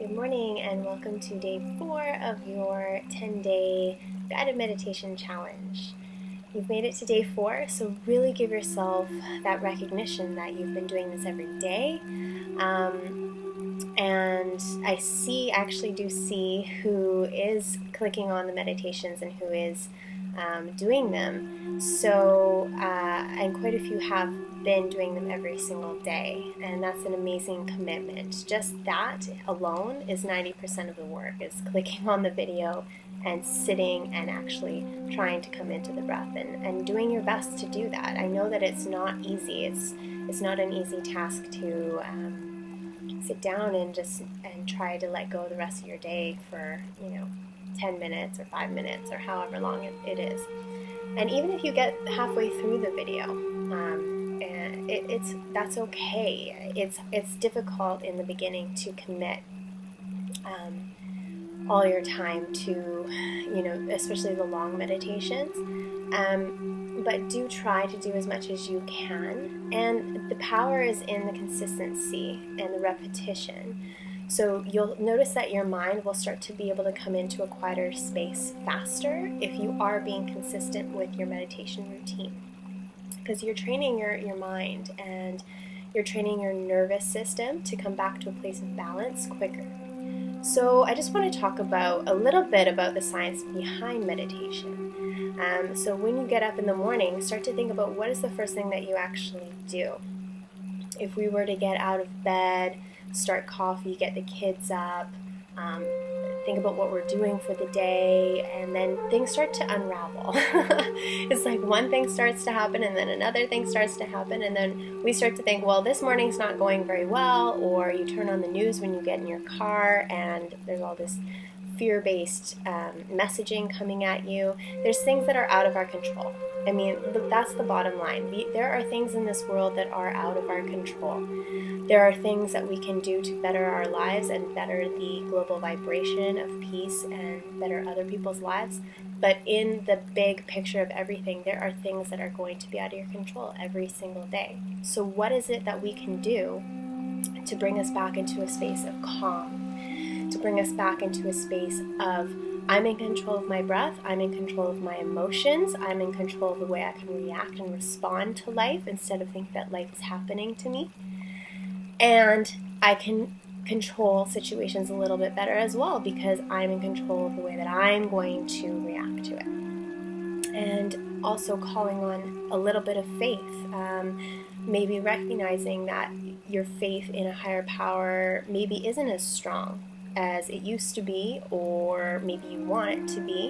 Good morning and welcome to day 4 of your 10-day guided meditation challenge. You've made it to day 4, so really give yourself that recognition that you've been doing this every day. And I actually do see who is clicking on the meditations and who is doing them. So, and quite a few have been doing them every single day, and that's an amazing commitment. Just that alone is 90% of the work, is clicking on the video and sitting and actually trying to come into the breath and doing your best to do that. I know that it's not easy. It's not an easy task to sit down and try to let go the rest of your day for 10 minutes or 5 minutes or however long it is. And even if you get halfway through the video, that's okay. It's difficult in the beginning to commit all your time to, especially the long meditations. But do try to do as much as you can. And the power is in the consistency and the repetition. So you'll notice that your mind will start to be able to come into a quieter space faster if you are being consistent with your meditation routine. Because you're training your mind and you're training your nervous system to come back to a place of balance quicker. So I just want to talk a little bit about the science behind meditation. So when you get up in the morning, start to think about what is the first thing that you actually do. If we were to get out of bed, start coffee, get the kids up, think about what we're doing for the day, and then things start to unravel. It's like one thing starts to happen and then another thing starts to happen, and then we start to think, well, this morning's not going very well, or you turn on the news when you get in your car and there's all this fear-based messaging coming at you. There's things that are out of our control. I mean, that's the bottom line. There are things in this world that are out of our control. There are things that we can do to better our lives and better the global vibration of peace and better other people's lives. But in the big picture of everything, there are things that are going to be out of your control every single day. So what is it that we can do to bring us back into a space of calm, to bring us back into a space of I'm in control of my breath, I'm in control of my emotions, I'm in control of the way I can react and respond to life instead of think that life is happening to me. And I can control situations a little bit better as well because I'm in control of the way that I'm going to react to it. And also calling on a little bit of faith, maybe recognizing that your faith in a higher power maybe isn't as strong as it used to be, or maybe you want it to be,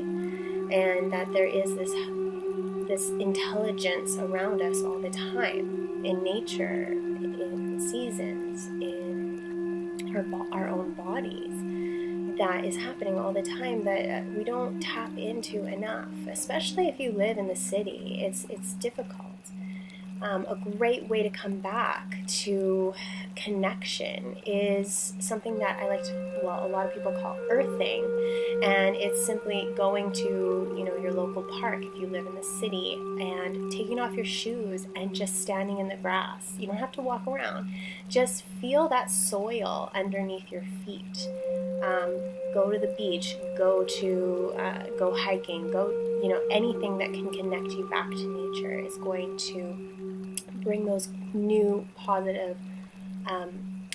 and that there is this intelligence around us all the time, in nature, in seasons, in our own bodies, that is happening all the time that we don't tap into enough, especially if you live in the city. It's difficult. A great way to come back to connection is something that I like to, a lot of people call earthing, and it's simply going to, your local park if you live in the city and taking off your shoes and just standing in the grass. You don't have to walk around. Just feel that soil underneath your feet. Go to the beach, go hiking, anything that can connect you back to nature is going to bring those new positive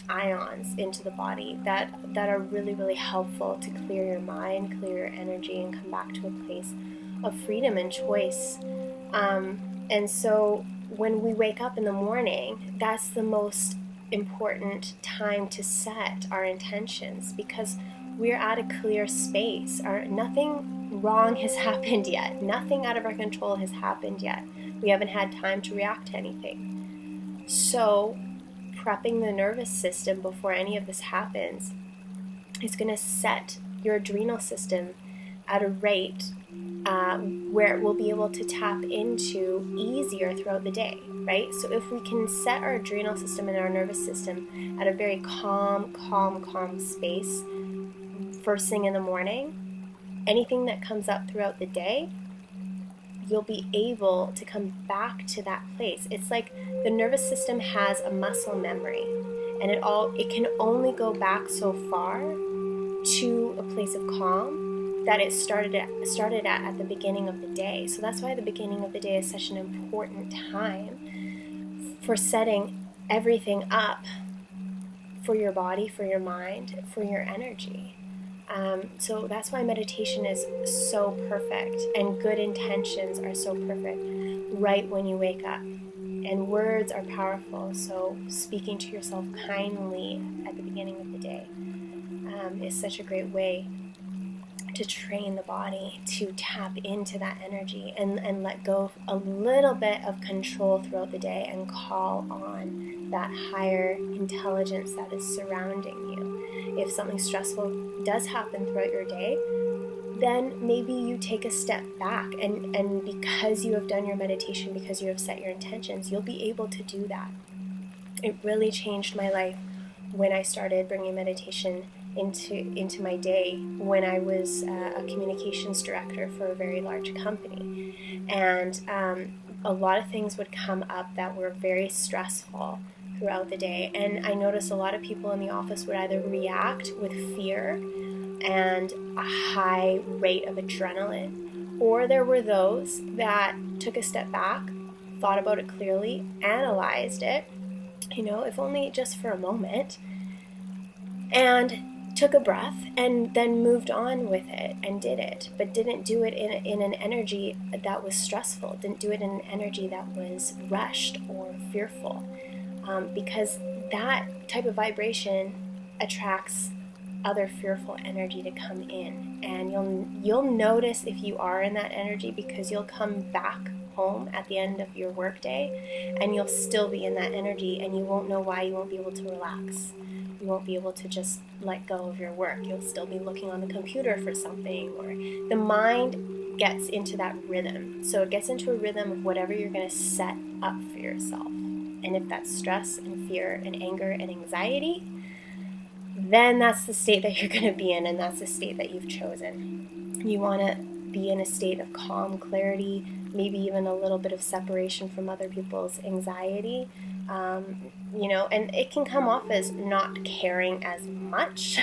ions into the body that are really, really helpful to clear your mind, clear your energy, and come back to a place of freedom and choice. And so when we wake up in the morning, that's the most important time to set our intentions, because we're at a clear space. Nothing wrong has happened yet. Nothing out of our control has happened yet. We haven't had time to react to anything. So prepping the nervous system before any of this happens is going to set your adrenal system at a rate where it will be able to tap into easier throughout the day, right? So if we can set our adrenal system and our nervous system at a very calm space first thing in the morning, anything that comes up throughout the day, you'll be able to come back to that place. It's like the nervous system has a muscle memory, and it can only go back so far to a place of calm that it started at the beginning of the day. So that's why the beginning of the day is such an important time for setting everything up for your body, for your mind, for your energy. So that's why meditation is so perfect, and good intentions are so perfect right when you wake up. And words are powerful, so speaking to yourself kindly at the beginning of the day is such a great way to train the body to tap into that energy and let go a little bit of control throughout the day and call on that higher intelligence that is surrounding you. If something stressful does happen throughout your day, then maybe you take a step back, and because you have done your meditation, because you have set your intentions, you'll be able to do that. It really changed my life when I started bringing meditation into my day when I was a communications director for a very large company. And a lot of things would come up that were very stressful throughout the day. And I noticed a lot of people in the office would either react with fear and a high rate of adrenaline, or there were those that took a step back, thought about it clearly, analyzed it, if only just for a moment, and took a breath and then moved on with it and did it, but didn't do it in an energy that was stressful, didn't do it in an energy that was rushed or fearful, because that type of vibration attracts other fearful energy to come in, and you'll notice if you are in that energy, because you'll come back home at the end of your work day and you'll still be in that energy, and you won't know why. You won't be able to relax. You won't be able to just let go of your work. You'll still be looking on the computer for something, or the mind gets into that rhythm. So it gets into a rhythm of whatever you're going to set up for yourself. And if that's stress and fear and anger and anxiety, then that's the state that you're going to be in, and that's the state that you've chosen. You want to be in a state of calm, clarity, maybe even a little bit of separation from other people's anxiety, and it can come off as not caring as much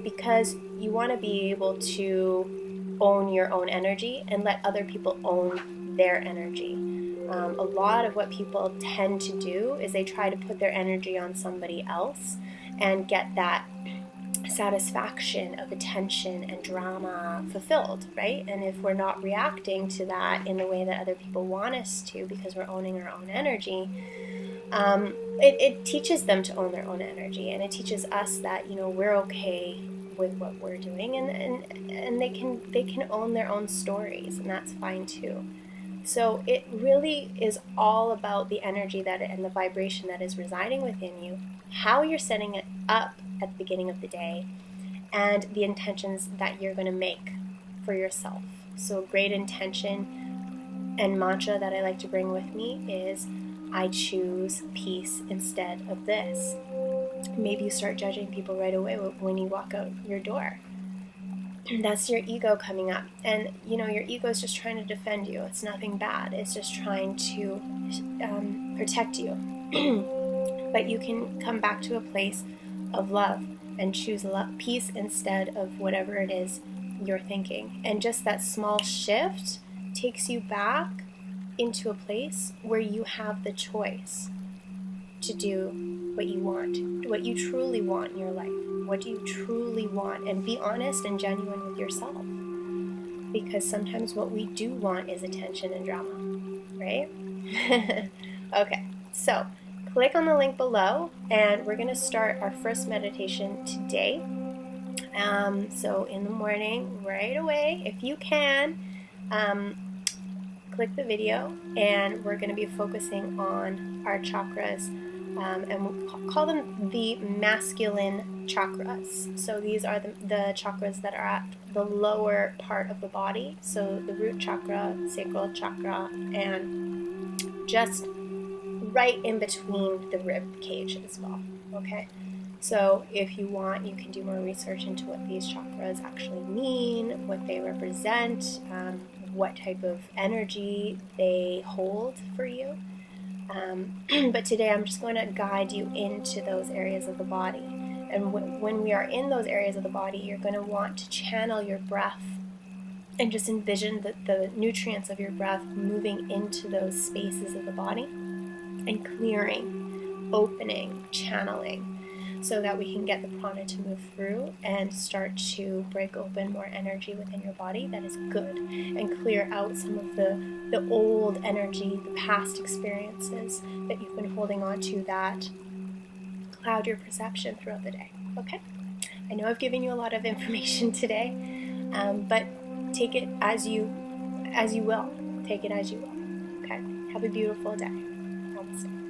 because you want to be able to own your own energy and let other people own their energy. A lot of what people tend to do is they try to put their energy on somebody else and get that satisfaction of attention and drama fulfilled, right? And if we're not reacting to that in the way that other people want us to, because we're owning our own energy, it teaches them to own their own energy, and it teaches us that we're okay with what we're doing, and they can own their own stories, and that's fine too. So it really is all about the energy and the vibration that is residing within you, how you're setting it up at the beginning of the day, and the intentions that you're going to make for yourself. So a great intention and mantra that I like to bring with me is, I choose peace instead of this. Maybe you start judging people right away when you walk out your door. That's your ego coming up, and your ego is just trying to defend you. It's nothing bad. It's just trying to protect you. But you can come back to a place of love and choose peace instead of whatever it is you're thinking. And just that small shift takes you back into a place where you have the choice to do what you want, what you truly want in your life. What do you truly want? And be honest and genuine with yourself. Because sometimes what we do want is attention and drama, right? Okay, so click on the link below, and we're going to start our first meditation today. So in the morning, right away, if you can, click the video, and we're going to be focusing on our chakras, and we'll call them the masculine chakras. So these are the chakras that are at the lower part of the body. So the root chakra, sacral chakra, and just right in between the rib cage as well. Okay, so if you want, you can do more research into what these chakras actually mean, what they represent, what type of energy they hold for you. But today I'm just going to guide you into those areas of the body And when we are in those areas of the body, you're going to want to channel your breath and just envision the nutrients of your breath moving into those spaces of the body and clearing, opening, channeling, so that we can get the prana to move through and start to break open more energy within your body that is good, and clear out some of the old energy, the past experiences that you've been holding on to that cloud your perception throughout the day. Okay? I know I've given you a lot of information today, but take it as you will. Take it as you will. Okay? Have a beautiful day. Namaste.